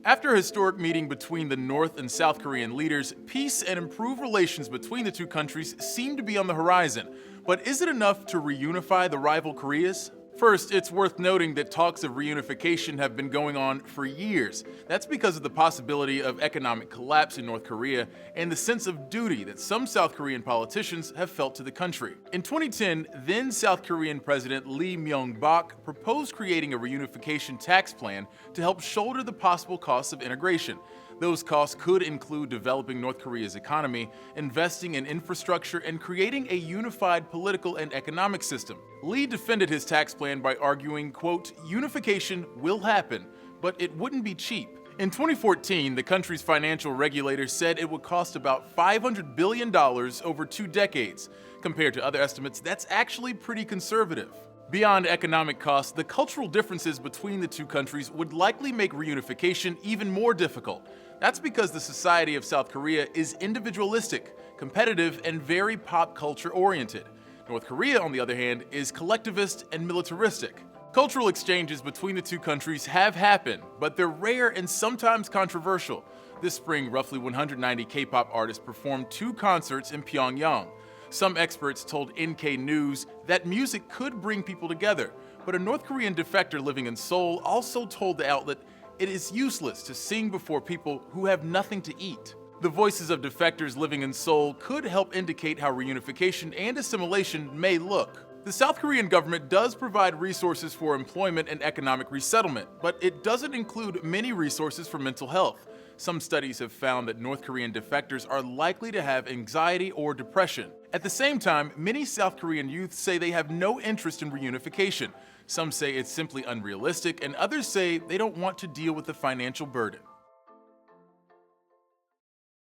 After a historic meeting between the North and South Korean leaders, peace and improved relations between the two countries seem to be on the horizon. But is it enough to reunify the rival Koreas? First, it's worth noting that talks of reunification have been going on for years. That's because of the possibility of economic collapse in North Korea and the sense of duty that some South Korean politicians have felt to the country. In 2010, then South Korean President Lee-myung-bak proposed creating a reunification tax plan to help shoulder the possible costs of integration. Those costs could include developing North Korea's economy, investing in infrastructure, and creating a unified political and economic system. Lee defended his tax plan by arguing, quote, "Unification will happen, but it wouldn't be cheap." In 2014, the country's financial regulator said it would cost about $500 billion over 2 decades. Compared to other estimates, that's actually pretty conservative. Beyond economic costs, the cultural differences between the two countries would likely make reunification even more difficult. That's because the society of South Korea is individualistic, competitive, and very pop culture oriented. North Korea, on the other hand, is collectivist and militaristic. Cultural exchanges between the two countries have happened, but they're rare and sometimes controversial. This spring, roughly 190 K-pop artists performed 2 concerts in Pyongyang. Some experts told NK News that music could bring people together, but a North Korean defector living in Seoul also told the outlet it is useless to sing before people who have nothing to eat. The voices of defectors living in Seoul could help indicate how reunification and assimilation may look. The South Korean government does provide resources for employment and economic resettlement, but it doesn't include many resources for mental health. Some studies have found that North Korean defectors are likely to have anxiety or depression. At the same time, many South Korean youth say they have no interest in reunification. Some say it's simply unrealistic, and others say they don't want to deal with the financial burden.